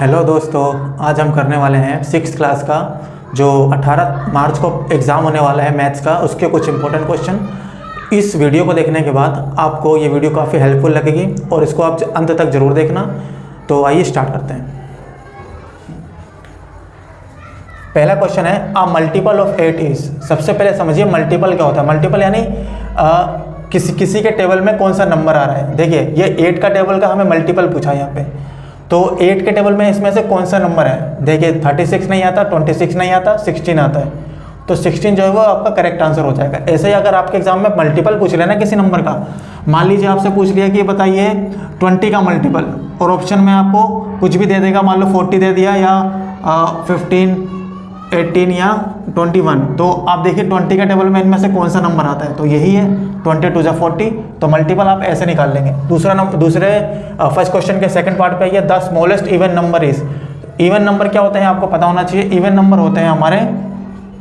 Hello दोस्तों, आज हम करने वाले हैं सिक्स क्लास का जो 18 मार्च को एग्ज़ाम होने वाला है मैथ्स का, उसके कुछ इंपॉर्टेंट क्वेश्चन। इस वीडियो को देखने के बाद आपको ये वीडियो काफ़ी हेल्पफुल लगेगी और इसको आप अंत तक ज़रूर देखना। तो आइए स्टार्ट करते हैं। पहला क्वेश्चन है अ मल्टीपल ऑफ 8 इज। सबसे पहले समझिए मल्टीपल क्या होता है। मल्टीपल यानी किसी के टेबल में कौन सा नंबर आ रहा है। देखिए ये 8 का टेबल का हमें मल्टीपल पूछा है यहाँ पे, तो 8 के टेबल में इसमें से कौन सा नंबर है। देखिए 36 नहीं आता, 26 नहीं आता, 16 आता है, तो 16 जो है वो आपका करेक्ट आंसर हो जाएगा। ऐसे ही अगर आपके एग्जाम में मल्टीपल पूछ लेना किसी नंबर का, मान लीजिए आपसे पूछ लिया कि बताइए 20 का मल्टीपल, और ऑप्शन में आपको कुछ भी दे देगा, मान लो 40 दे दिया या 15, 18 या 21, तो आप देखिए 20 के टेबल में इनमें से कौन सा नंबर आता है, तो यही है 22 या 40, तो मल्टीपल आप ऐसे निकाल लेंगे। फर्स्ट क्वेश्चन के सेकंड पार्ट पे आइए। The smallest even number is. Even number क्या होते हैं आपको पता होना चाहिए। इवन नंबर होते हैं हमारे,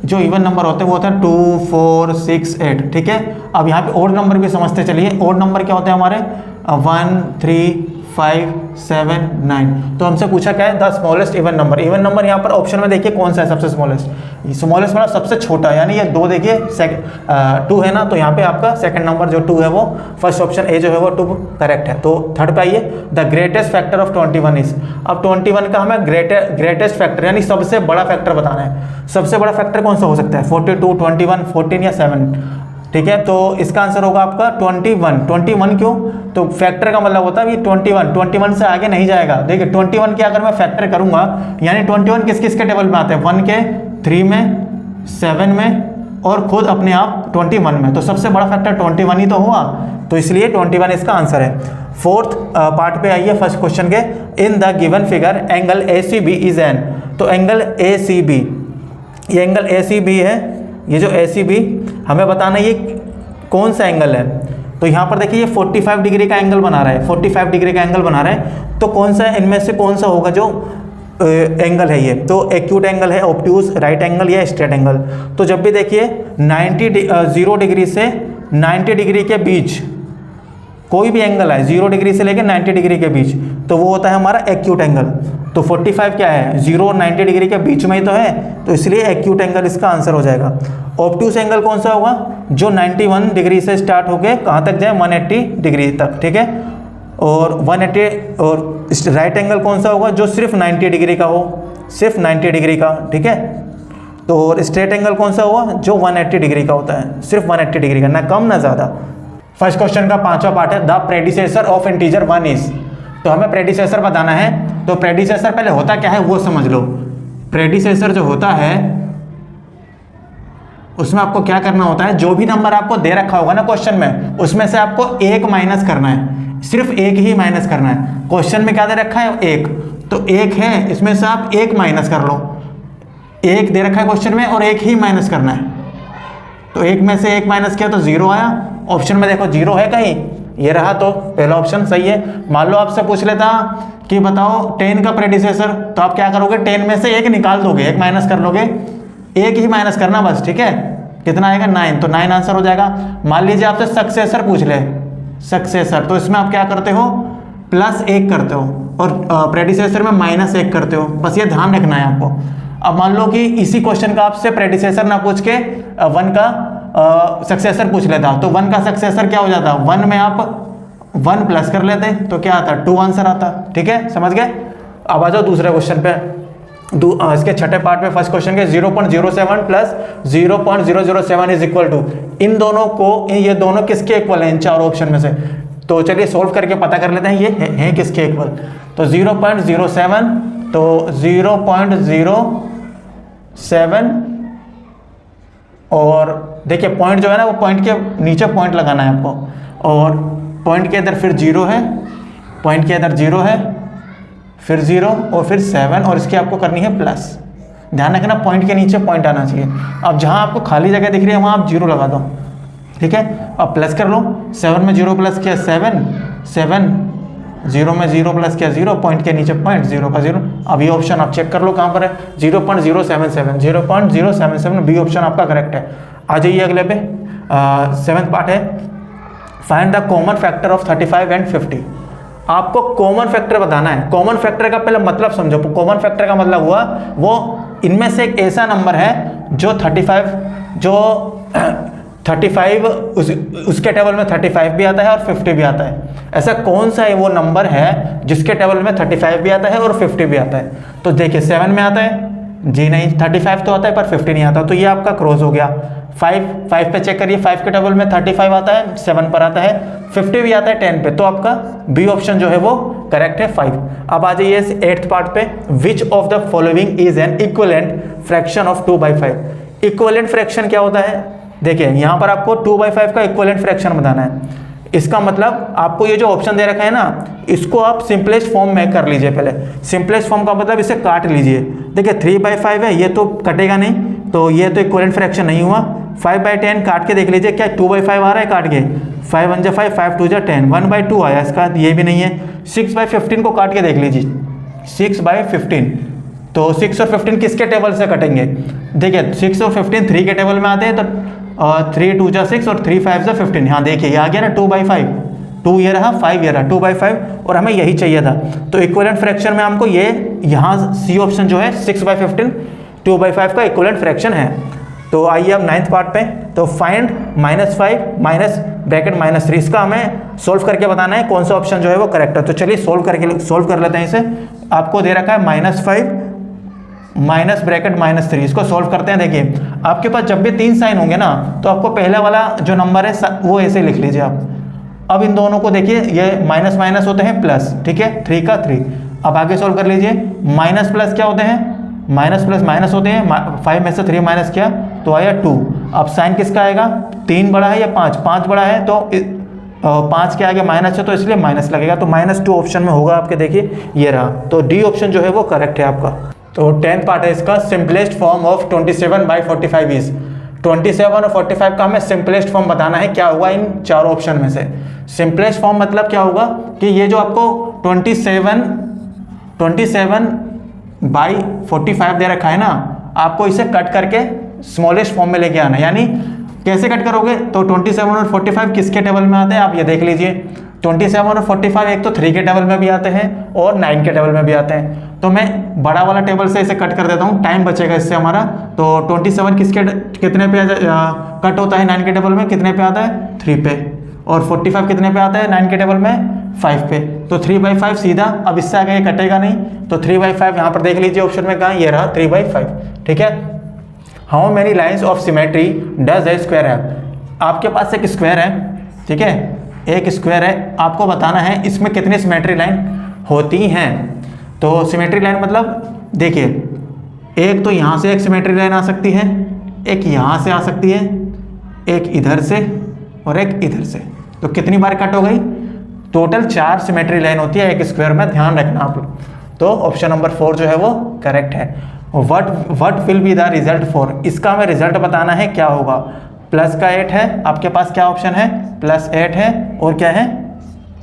जो इवन नंबर होते हैं वो होते हैं 2, 4, 6, 8, ठीक है। अब यहाँ पे ओड नंबर भी समझते चलिए। ओड नंबर क्या होते हैं हमारे 1, 3, 5, 7, 9। तो हमसे पूछा क्या है the smallest even number. Even number यहाँ पर ऑप्शन में देखिए कौन सा है सबसे स्मॉलेस्ट। स्मॉलेस्ट मतलब सबसे छोटा, यानी ये 2 देखिए 2 है ना, तो यहाँ पे आपका सेकंड नंबर जो 2 है वो फर्स्ट ऑप्शन ए जो है वो 2 करेक्ट है। तो थर्ड पे आइए। The greatest factor of 21 is. अब 21 का हमें ग्रेटेस्ट फैक्टर यानी सबसे बड़ा फैक्टर बताना है। सबसे बड़ा फैक्टर कौन सा हो सकता है 42, 21, 14 या 7, ठीक है। तो इसका आंसर होगा आपका 21। 21 क्यों, तो फैक्टर का मतलब होता है ये 21 से आगे नहीं जाएगा। देखिए 21 के अगर मैं फैक्टर करूंगा, यानी 21 किस किस के टेबल में आते हैं 1 के, 3 में, 7 में और खुद अपने आप 21 में, तो सबसे बड़ा फैक्टर 21 ही तो हुआ, तो इसलिए 21 इसका आंसर है। फोर्थ पार्ट पे आइए फर्स्ट क्वेश्चन के। In the given figure angle ACB is an. तो एंगल ACB, ये एंगल ACB है, ये जो ACB हमें बताना ये कौन सा एंगल है। तो यहाँ पर देखिए ये 45 डिग्री का एंगल बना रहा है, 45 डिग्री का एंगल बना रहा है, तो कौन सा इनमें से कौन सा होगा जो एंगल है ये। तो एक्यूट एंगल है, ऑब्ट्यूज, राइट एंगल या स्ट्रेट एंगल। तो जब भी देखिए 0 डिग्री से 90 डिग्री के बीच कोई भी एंगल है, 0 डिग्री से लेकर 90 डिग्री के बीच, तो वो होता है हमारा एक्यूट एंगल। तो 45 क्या है 0 और 90 डिग्री के बीच में ही तो है, तो इसलिए एक्यूट एंगल इसका आंसर हो जाएगा। ऑब्ट्यूज एंगल कौन सा होगा जो 91 डिग्री से स्टार्ट होके कहाँ तक जाए 180 डिग्री तक, ठीक है। और 180 और राइट एंगल कौन सा होगा जो सिर्फ 90 डिग्री का हो, सिर्फ 90 डिग्री का, ठीक है। तो और स्ट्रेट एंगल कौन सा हुआ जो 180 डिग्री का होता है, सिर्फ 180 डिग्री का, ना कम ना ज़्यादा। फर्स्ट क्वेश्चन का 5वां पार्ट है the predecessor of integer 1 is. तो हमें प्रेडिसेसर बताना है, तो प्रेडिसेसर पहले होता क्या है वो समझ लो। प्रेडिसेसर जो होता है उसमें आपको क्या करना होता है, जो भी नंबर आपको दे रखा होगा ना क्वेश्चन में, उसमें से आपको 1 माइनस करना है, सिर्फ 1 ही माइनस करना है। क्वेश्चन में क्या दे रखा है 1, तो 1 है, इसमें से आप 1 माइनस कर लो। 1 दे रखा है क्वेश्चन में और 1 ही माइनस करना है, तो 1 में से 1 माइनस किया तो 0 आया। ऑप्शन में देखो 0 है कहीं, ये रहा, तो पहला ऑप्शन सही है। मान लो आपसे पूछ लेता कि बताओ 10 का प्रेडिसेसर, तो आप क्या करोगे 10 में से 1 निकाल दोगे, 1 माइनस कर लोगे, 1 ही माइनस करना बस, ठीक है। कितना आएगा 9, तो 9 आंसर हो जाएगा। मान लीजिए आपसे सक्सेसर पूछ ले, सक्सेसर, तो इसमें आप क्या करते हो +1 करते हो और प्रेडिसेसर में -1 करते हो, बस ये ध्यान रखना है आपको। अब मान लो कि इसी क्वेश्चन का आपसे प्रेडिसेसर ना पूछ के 1 का सक्सेसर पूछ लेता, तो 1 का सक्सेसर क्या हो जाता, 1 में आप 1 प्लस कर लेते, तो क्या आता 2 आंसर आता, ठीक है, समझ गए। अब आ जाओ दूसरे क्वेश्चन पे। इसके छठे पार्ट में फर्स्ट क्वेश्चन के 0.07 प्लस 0.007 इज इक्वल टू। इन दोनों को, ये दोनों किसके इक्वल हैं इन 4 ऑप्शन में से, तो चलिए सोल्व करके पता कर लेते हैं ये है किसके इक्वल। तो 0.07, तो 0.07 और देखिए पॉइंट जो है ना वो पॉइंट के नीचे पॉइंट लगाना है आपको, और पॉइंट के इधर फिर 0 है, पॉइंट के इधर 0 है, फिर 0 और फिर 7, और इसकी आपको करनी है प्लस। ध्यान रखना पॉइंट के नीचे पॉइंट आना चाहिए। अब जहां आपको खाली जगह दिख रही है वहां आप 0 लगा दो, ठीक है। अब प्लस कर लो, 7 में 0 प्लस किया 7, 0 में 0 प्लस किया 0, पॉइंट के नीचे पॉइंट, 0 का 0। अब ये ऑप्शन आप चेक कर लो कहाँ पर है 0.077 बी ऑप्शन आपका करेक्ट है। आ जाइए अगले पे। 7th पार्ट है find the common factor of 35 and 50। आपको कॉमन फैक्टर बताना है। कॉमन फैक्टर का पहले मतलब समझो। कॉमन फैक्टर का मतलब हुआ वो इनमें से एक ऐसा नंबर है जो 35 उसके टेबल में 35 भी आता है और 50 भी आता है। ऐसा कौन सा है वो नंबर है जिसके टेबल में 35 भी आता है और 50 भी आता है? तो देखिए 7 में आता है जी नहीं, 35 तो आता है पर 50 नहीं आता, तो ये आपका क्रॉस हो गया। 5 पे चेक करिए, 5 के टेबल में 35 आता है, 7 पर आता है, 50 भी आता है 10 पे, तो आपका बी ऑप्शन जो है वो करेक्ट है 5। अब आ जाइए 8th पार्ट पे। Which of the following is an equivalent fraction of 2/5? Equivalent fraction क्या होता है? देखिए यहाँ पर आपको 2/5 का इक्विवेलेंट फ्रैक्शन बताना है। इसका मतलब आपको ये जो ऑप्शन दे रखा है ना, इसको आप सिंपलेस्ट फॉर्म में कर लीजिए। पहले सिंपलेस्ट फॉर्म का मतलब इसे काट लीजिए। देखिए 3/5 है, ये तो कटेगा नहीं, तो ये तो इक्विवेलेंट फ्रैक्शन नहीं हुआ। 5/10 काट के देख लीजिए, क्या 2/5 आ रहा है काट के? 5 1 5, 5 2 10, 1/2 आया इसका, ये भी नहीं है। 6/15 को काट के देख लीजिए, 6/15, तो 6 और 15 किसके टेबल से कटेंगे? देखिए 6 और 15 3 के टेबल में आते हैं, तो 3 2 6 और 3 5 15। हाँ देखिए ये आ गया ना 2/5, 2 ये रहा, 5 ये रहा, 2/5, और हमें यही चाहिए था। तो इक्विवेलेंट फ्रैक्शन में हमको ये यहाँ सी ऑप्शन जो है 6/15 2/5 का इक्विवेलेंट फ्रैक्शन है। तो आइए अब 9th पार्ट पे। तो फाइंड -5 माइनस ब्रैकेट -3, इसका हमें सोल्व करके बताना है कौन सा ऑप्शन जो है वो करेक्ट है। तो चलिए सोल्व कर लेते हैं इसे। आपको दे रखा है -5 माइनस ब्रैकेट -3, इसको सोल्व करते हैं। देखिए आपके पास जब भी 3 साइन होंगे ना, तो आपको पहले वाला जो नंबर है वो ऐसे लिख लीजिए आप। अब इन दोनों को देखिए, ये माइनस माइनस होते हैं प्लस, ठीक है, 3 का 3। अब आगे सोल्व कर लीजिए। माइनस प्लस क्या होते हैं? माइनस प्लस माइनस होते हैं। 5 में से 3 माइनस किया तो आया 2। अब साइन किसका आएगा? 3 बड़ा है या 5? 5 बड़ा है, तो 5 के आगे माइनस है तो इसलिए माइनस लगेगा, तो -2 ऑप्शन में होगा आपके। देखिए ये रहा, तो डी ऑप्शन जो है वो करेक्ट है आपका। तो 10th पार्ट है इसका। Simplest form of 27/45 is. 27 और 45 का हमें सिंपलेस्ट फॉर्म बताना है, क्या होगा इन चारों ऑप्शन में से? सिंपलेस्ट फॉर्म मतलब क्या होगा कि ये जो आपको 27/45 दे रखा है ना, आपको इसे कट करके स्मॉलेस्ट फॉर्म में लेके आना है। यानी कैसे कट करोगे? तो 27 और 45 किसके टेबल में आते हैं आप ये देख लीजिए। 27 और 45 एक तो 3 के टेबल में भी आते हैं और 9 के टेबल में भी आते हैं। तो मैं बड़ा वाला टेबल से इसे कट कर देता हूँ, टाइम बचेगा इससे हमारा। तो 27 कितने पे कट होता है 9 के टेबल में? कितने पे आता है? 3 पे। और 45 कितने पे आता है 9 के टेबल में? 5 पे। तो 3/5 सीधा, अब इससे आगे ये कटेगा नहीं, तो 3/5 यहाँ पर देख लीजिए ऑप्शन में कहाँ, ये रहा 3/5, ठीक है। How many lines of symmetry does a square have? आपके पास एक स्क्वायर है, ठीक है, एक स्क्वायर है, आपको बताना है इसमें कितनी सिमेट्री लाइन होती हैं। तो सिमेट्री लाइन मतलब देखिए, एक तो यहाँ से एक सिमेट्री लाइन आ सकती है, एक यहाँ से आ सकती है, एक इधर से और एक इधर से। तो कितनी बार कट हो गई? टोटल 4 सिमेट्री लाइन होती है एक स्क्वायर में, ध्यान रखना आप लोग। तो ऑप्शन नंबर 4 जो है वो करेक्ट है। What will be the result for? इसका हमें रिजल्ट बताना है क्या होगा। प्लस का 8 है, आपके पास क्या ऑप्शन है? +8 है, और क्या है?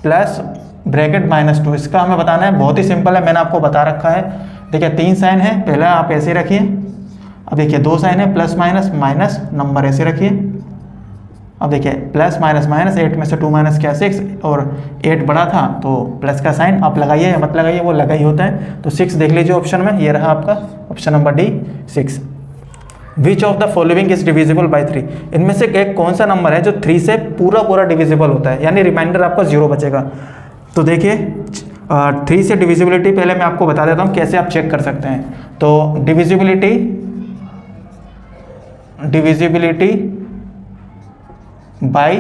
प्लस ब्रैकेट -2, इसका हमें बताना है। बहुत ही सिंपल है, मैंने आपको बता रखा है। देखिए 3 साइन है, पहले आप ऐसे रखिए। अब देखिए 2 साइन है, प्लस माइनस माइनस, नंबर ऐसे रखिए। अब देखिए प्लस माइनस माइनस, 8 में से 2 माइनस किया 6, और 8 बड़ा था तो प्लस का साइन आप लगाइए या मत लगाइए, वो लगा ही होता है। तो 6 देख लीजिए ऑप्शन में, ये रहा आपका option number D 6। Which of the following is divisible by 3? इनमें से एक कौन सा नंबर है जो 3 से पूरा डिविजिबल होता है, यानी रिमाइंडर आपका 0 बचेगा। तो देखिए 3 से डिविजिबिलिटी पहले मैं आपको बता देता हूँ कैसे आप चेक कर सकते हैं। तो डिविजिबिलिटी बाय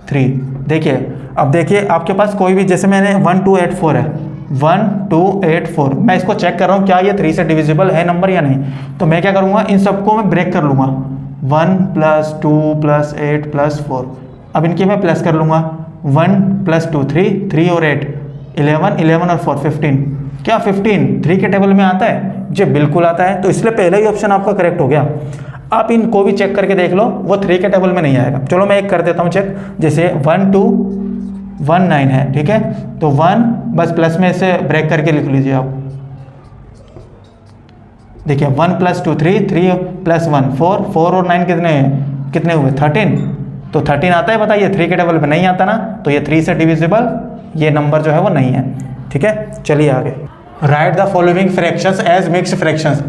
3, देखिए अब देखिए आपके पास कोई भी, जैसे मैंने 1 2 8 4 है, 1 2 8 4, मैं इसको चेक कर रहा हूँ क्या ये 3 से डिविजिबल है नंबर या नहीं। तो मैं क्या करूँगा, इन सबको मैं ब्रेक कर लूँगा, 1 + 2 + 8 + 4। अब इनके मैं प्लस कर लूँगा, 1 + 2 3, 3 और 8 11, 11 और 4 15। क्या 15 3 के टेबल में आता है? जी बिल्कुल आता है, तो इसलिए पहले ही ऑप्शन आपका करेक्ट हो गया। आप इनको भी चेक करके देख लो, वो 3 के टेबल में नहीं आएगा। चलो मैं एक कर देता हूँ चेक, जैसे 1 2 1 9 है, ठीक है, तो 1 बस प्लस में से ब्रेक करके लिख लीजिए आप। देखिए 1 + 2 3, 3 + 1 4, 4 और 9 कितने हुए 13। तो 13 आता है, बताइए 3 के टेबल में नहीं आता ना, तो ये 3 से डिविजिबल ये नंबर जो है वो नहीं है। ठीक है, चलिए आगे। Write the following fractions as mixed fractions.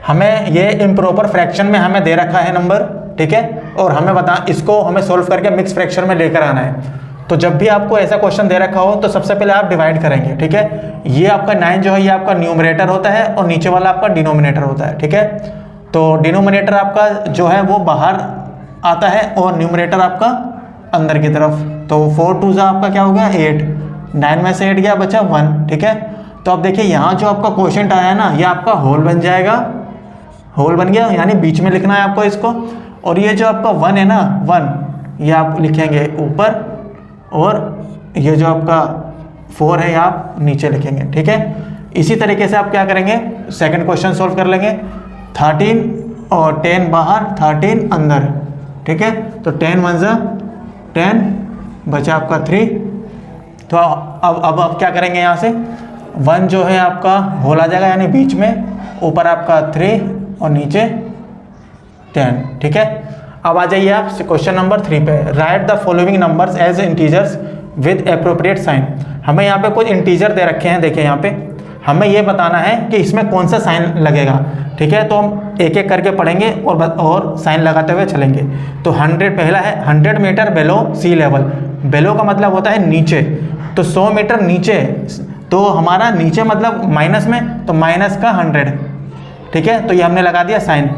हमें ये इम्प्रॉपर फ्रैक्शन में हमें दे रखा है नंबर, ठीक है, और हमें इसको हमें सोल्व करके मिक्स फ्रैक्शन में लेकर आना है। तो जब भी आपको ऐसा क्वेश्चन दे रखा हो तो सबसे पहले आप डिवाइड करेंगे। ठीक है, ये आपका 9 जो है ये आपका न्यूमरेटर होता है और नीचे वाला आपका डिनोमिनेटर होता है। ठीक है, तो डिनोमिनेटर आपका जो है वो बाहर आता है और न्यूमरेटर आपका अंदर की तरफ। तो 4 2 आपका क्या हो गया 8, 9 में से 8 गया बचा 1। ठीक है, तो अब देखिए यहाँ जो आपका क्वेश्चन आया है ना, ये आपका होल बन जाएगा, होल बन गया, यानी बीच में लिखना है आपको इसको। और ये जो आपका 1 है ना, 1 ये आप लिखेंगे ऊपर, और ये जो आपका 4 है ये आप नीचे लिखेंगे। ठीक है, इसी तरीके से आप क्या करेंगे, सेकंड क्वेश्चन सोल्व कर लेंगे। 13 और 10 बाहर, 13 अंदर। ठीक है, तो 10 1 जा 10, बचा आपका 3। तो अब क्या करेंगे, यहाँ से 1 जो है आपका होल आ जाएगा, यानी बीच में, ऊपर आपका 3 और नीचे 10। ठीक है, अब आ जाइए आप क्वेश्चन नंबर 3 पे। Write the following numbers as integers with appropriate sign. हमें यहाँ पे कुछ इंटीजर दे रखे हैं, देखिए यहाँ पे हमें ये बताना है कि इसमें कौन सा साइन लगेगा। ठीक है, तो हम एक एक करके पढ़ेंगे और साइन लगाते हुए चलेंगे। तो 100 पहला है 100 मीटर बेलो सी लेवल। बेलो का मतलब होता है नीचे, तो 100 मीटर नीचे, तो हमारा नीचे मतलब माइनस में, तो माइनस का 100। ठीक है, तो ये हमने लगा दिया sign.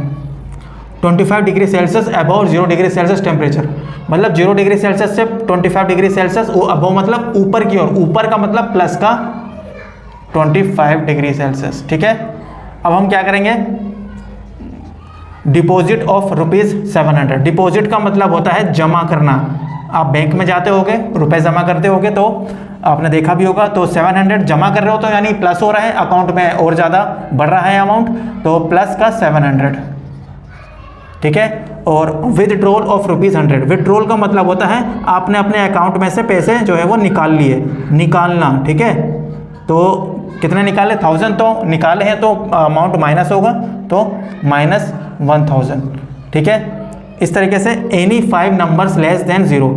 25 degree Celsius above 0 degree Celsius temperature, मतलब 0 डिग्री सेल्सियस से 25 डिग्री सेल्सियस अबव मतलब ऊपर की ओर, ऊपर का मतलब प्लस का 25 डिग्री सेल्सियस। ठीक है, अब हम क्या करेंगे, डिपॉजिट ऑफ ₹700। डिपॉजिट का मतलब होता है जमा करना। आप बैंक में जाते होगे, रुपए जमा करते होगे, तो आपने देखा भी होगा, तो 700 जमा कर रहे हो तो यानी प्लस हो रहा है, अकाउंट में और ज़्यादा बढ़ रहा है अमाउंट, तो प्लस का 700। ठीक है, और विदड्रॉल ऑफ ₹100। विदड्रॉल का मतलब होता है आपने अपने अकाउंट में से पैसे जो है वो निकाल लिए, निकालना। ठीक है, तो कितने निकाले, 1000, तो निकाले हैं तो अमाउंट माइनस होगा, तो -1000। ठीक है, इस तरीके से एनी 5 नंबर्स लेस देन 0।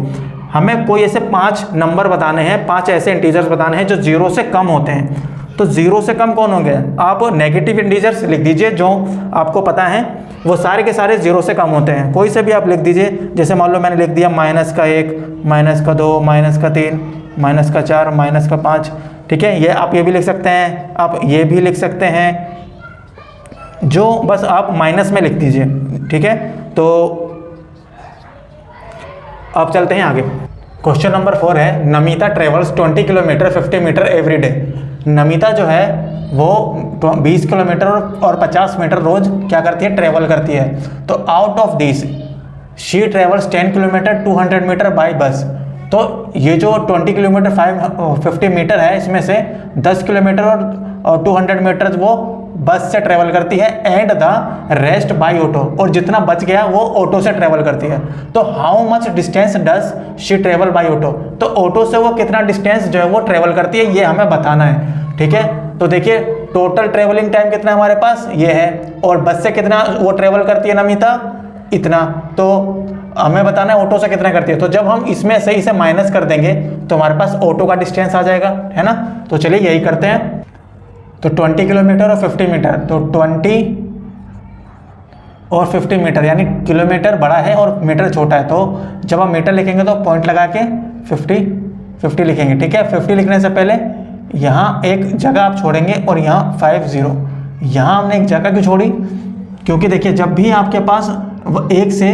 हमें कोई ऐसे 5 नंबर बताने हैं, 5 ऐसे इंटीजर्स बताने हैं जो 0 से कम होते हैं। तो 0 से कम कौन होंगे, आप नेगेटिव इंटीजर्स लिख दीजिए, जो आपको पता है वो सारे के सारे 0 से कम होते हैं। कोई से भी आप लिख दीजिए, जैसे मान लो मैंने लिख दिया -1, -2, -3, -4, -5। ठीक है, ये आप ये भी लिख सकते हैं, आप ये भी लिख सकते हैं, जो बस आप माइनस में लिख दीजिए। ठीक है, तो अब चलते हैं आगे। क्वेश्चन नंबर 4 है, Namita travels 20 kilometre 50 metre every day. Namita जो है वो 20 किलोमीटर और 50 मीटर रोज क्या करती है, ट्रेवल करती है। तो out of this she travels 10 kilometre 200 metre by bus. तो ये जो 20 किलोमीटर 50 मीटर है, इसमें से 10 किलोमीटर और 200 मीटर वो बस से ट्रेवल करती है, and the rest by auto, और जितना बच गया वो ऑटो से ट्रेवल करती है। तो how much distance does she travel by auto, तो ऑटो से वो कितना डिस्टेंस जो है वो ट्रेवल करती है, ये हमें बताना है। ठीक है, तो देखिए टोटल ट्रेवलिंग टाइम कितना हमारे पास ये है, और बस से कितना वो ट्रेवल करती है नमिता, इतना। तो हमें बताना है ऑटो से कितना करती है। तो जब हम इसमें से इसे माइनस कर देंगे तो हमारे पास ऑटो का डिस्टेंस आ जाएगा, है ना। तो चलिए यही करते हैं। तो 20 किलोमीटर और 50 मीटर, तो 20 और 50 मीटर, यानी किलोमीटर बड़ा है और मीटर छोटा है। तो जब हम मीटर लिखेंगे तो पॉइंट लगा के 50 लिखेंगे। ठीक है, 50 लिखने से पहले यहाँ एक जगह आप छोड़ेंगे और यहाँ 50। यहाँ हमने एक जगह क्यों छोड़ी, क्योंकि देखिए जब भी आपके पास 1 से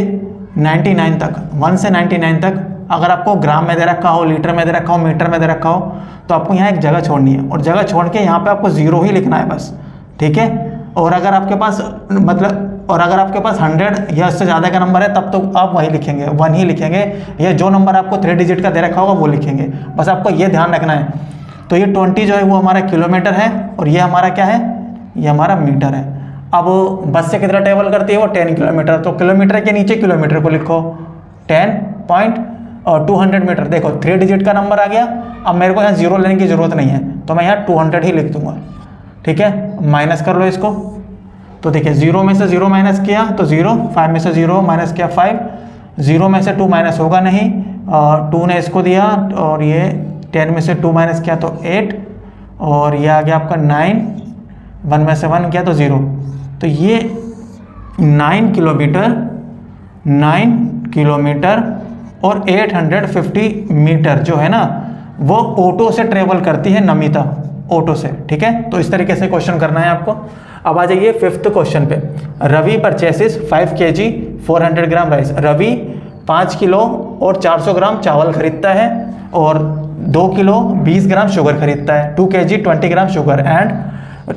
99 तक, 1 से 99 तक अगर आपको ग्राम में दे रखा हो, लीटर में दे रखा हो, मीटर में दे रखा हो, तो आपको यहाँ एक जगह छोड़नी है, और जगह छोड़ के यहाँ पे आपको 0 ही लिखना है बस। ठीक है, और अगर आपके पास 100 या उससे ज़्यादा का नंबर है तब तो आप वही लिखेंगे, 1 ही लिखेंगे, या जो नंबर आपको 3 डिजिट का दे रखा होगा वो लिखेंगे। बस आपको ये ध्यान रखना है। तो ये 20 जो है वो हमारा किलोमीटर है, और ये हमारा क्या है, ये हमारा मीटर है। अब बस से कितना ट्रेवल करती है वो 10 किलोमीटर, तो किलोमीटर के नीचे किलोमीटर को लिखो 10.200 मीटर। देखो 3 डिजिट का नंबर आ गया। अब मेरे को यहाँ 0 लेने की ज़रूरत नहीं है, तो मैं यहाँ 200 ही लिख दूंगा। ठीक है, माइनस कर लो इसको। तो देखिए 0 में से 0 माइनस किया तो 0, 5 में से 0 माइनस किया 5, 0 में से 2 माइनस होगा नहीं, 2 ने इसको दिया और ये 10 में से 2 माइनस किया तो 8, और ये आ गया आपका 9, 1 में से 1 किया तो 0। तो ये 9 किलोमीटर और 850 मीटर जो है ना वो ऑटो से ट्रेवल करती है नमिता, ऑटो से। ठीक है, तो इस तरीके से क्वेश्चन करना है आपको। अब आ जाइए 5th क्वेश्चन पे। रवि परचेसेस 5 kg 400 ग्राम राइस। रवि 5 किलो और 400 ग्राम चावल खरीदता है, और 2 किलो 20 ग्राम शुगर खरीदता है। 2 kg 20 gram sugar and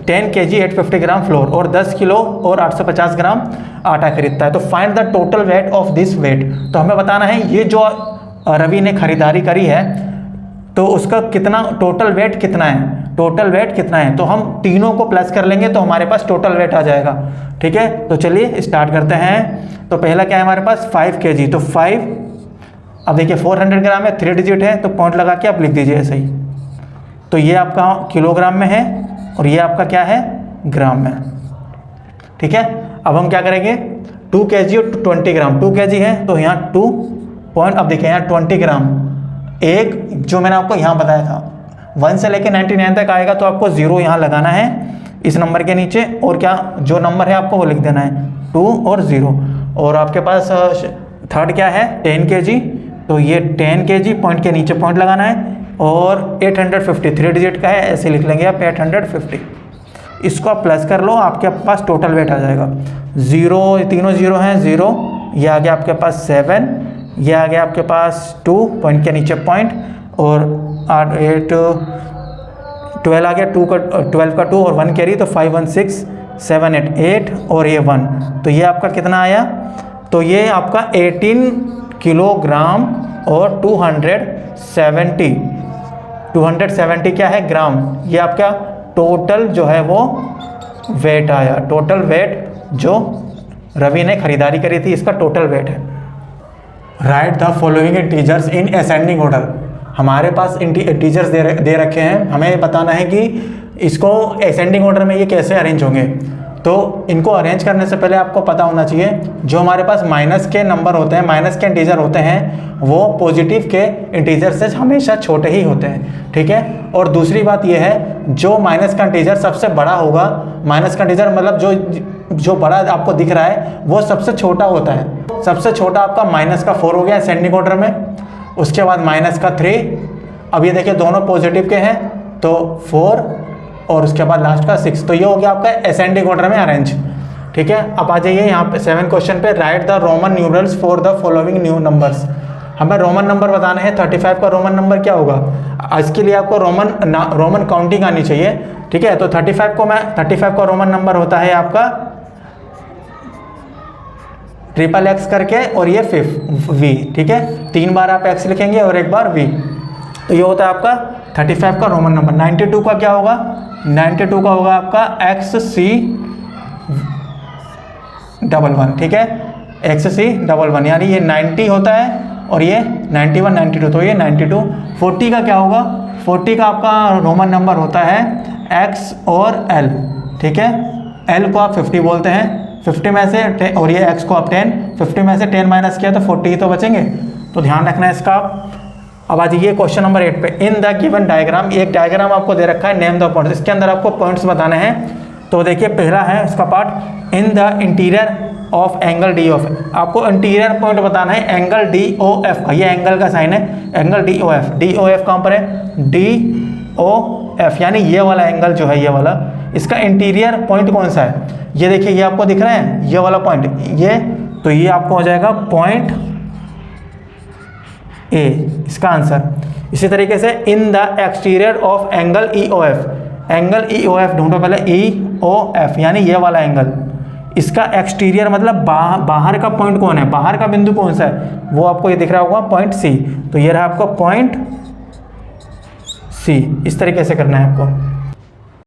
10 kg 850 gram floor, और 10 किलो और 850 ग्राम आटा खरीदता है। तो find the total weight of this weight. तो हमें बताना है ये जो रवि ने खरीदारी करी है तो उसका कितना टोटल वेट कितना है, टोटल वेट कितना है। तो हम तीनों को प्लस कर लेंगे तो हमारे पास टोटल वेट आ जाएगा। ठीक है, तो चलिए स्टार्ट करते हैं। तो पहला क्या है हमारे पास 5 kg, तो 5, अब देखिए 400 ग्राम है, 3 डिजिट है, तो पॉइंट लगा के आप लिख दीजिए ऐसे ही। तो ये आपका किलोग्राम में है और ये आपका क्या है ग्राम में। ठीक है, अब हम क्या करेंगे 2 kg और 20 ग्राम। 2 kg है तो यहाँ 2 पॉइंट, अब देखिए यहाँ 20 ग्राम, एक जो मैंने आपको यहाँ बताया था 1 से लेकर 99 तक आएगा तो आपको 0 यहाँ लगाना है इस नंबर के नीचे, और क्या जो नंबर है आपको वो लिख देना है 2 और 0। और आपके पास थर्ड क्या है 10 kg, तो ये 10 kg पॉइंट के नीचे पॉइंट लगाना है, और 850 3 डिजिट का है, ऐसे लिख लेंगे आप 850। इसको आप प्लस कर लो, आपके पास टोटल वेट आ जाएगा 0, तीनों 0 हैं 0, ये आ गया आपके पास 7, ये आ गया आपके पास 2 पॉइंट के नीचे पॉइंट, और 8 8 12 आ गया, 12 का 2 और 1 कैरी, तो 5 1 6 7 8 8 और ये 1, तो ये आपका कितना आया, तो ये आपका 18 किलोग्राम और 270 क्या है ग्राम, ये आपका टोटल जो है वो वेट आया। टोटल वेट जो रवि ने खरीदारी करी थी इसका टोटल वेट है। Right the following integers in ascending order. हमारे पास इंटीजर्स दे रखे हैं, हमें बताना है कि इसको असेंडिंग ऑर्डर में ये कैसे अरेंज होंगे। तो इनको अरेंज करने से पहले आपको पता होना चाहिए जो हमारे पास माइनस के नंबर होते हैं, माइनस के इंटीजर होते हैं, वो पॉजिटिव के इंटीजर से हमेशा छोटे ही होते हैं। ठीक है, और दूसरी बात ये है जो माइनस का इंटीजर सबसे बड़ा होगा, माइनस का इंटीजर मतलब जो बड़ा आपको दिख रहा है वो सबसे छोटा होता है। सबसे छोटा आपका माइनस का 4 हो गया असेंडिंग ऑर्डर में, उसके बाद माइनस का 3, अब ये देखिए दोनों पॉजिटिव के हैं तो 4, और उसके बाद लास्ट का 6, तो ये हो गया आपका असेंडिंग ऑर्डर में अरेंज। ठीक है, अब आ जाइए यहाँ पे 7 क्वेश्चन पे। Write the Roman numerals for the following new numbers. हमें रोमन नंबर बताना है। 35 का रोमन नंबर क्या होगा, इसके लिए आपको रोमन काउंटिंग आनी चाहिए। ठीक है, तो 35 का रोमन नंबर होता है आपका XXX करके, और ये 5 V। ठीक है, 3 बार आप X लिखेंगे और 1 बार V, तो ये होता है आपका 35 का रोमन नंबर। 92 का क्या होगा, 92 का होगा आपका XC11। ठीक है, XC11, यानी ये 90 होता है और ये 91 92, तो ये 92। 40 का क्या होगा, 40 का आपका रोमन नंबर होता है X और L। ठीक है, L को आप 50 बोलते हैं, 50 में से और ये X को आप 10, 50 में से 10 माइनस किया तो 40 ही तो बचेंगे, तो ध्यान रखना है इसका आप। अब आ जाइए क्वेश्चन नंबर 8 पे। इन द गिवन डायग्राम, एक डायग्राम आपको दे रखा है, नेम द पॉइंट्स, इसके अंदर आपको पॉइंट्स बताने हैं। तो देखिए पहला है इसका part, in the interior of angle D of, आपको इंटीरियर पॉइंट बताना है एंगल डी ओ एफ का, ये एंगल का साइन है angle D O F. D O F कहाँ पर है, डी ओ एफ, यानी ये वाला एंगल जो है ये वाला, इसका इंटीरियर पॉइंट कौन सा है, ये देखिए ये आपको दिख रहा है ये वाला पॉइंट, ये तो ये आपको हो जाएगा पॉइंट ए, इसका आंसर। इसी तरीके से in the exterior of angle E O F, angle E O F ढूंढो पहले, ई ओ एफ यानी ये वाला एंगल, इसका एक्सटीरियर मतलब बाहर का पॉइंट कौन है, बाहर का बिंदु कौन सा है, वो आपको ये दिख रहा होगा पॉइंट सी, तो ये रहा आपको पॉइंट सी। इस तरीके से करना है आपको।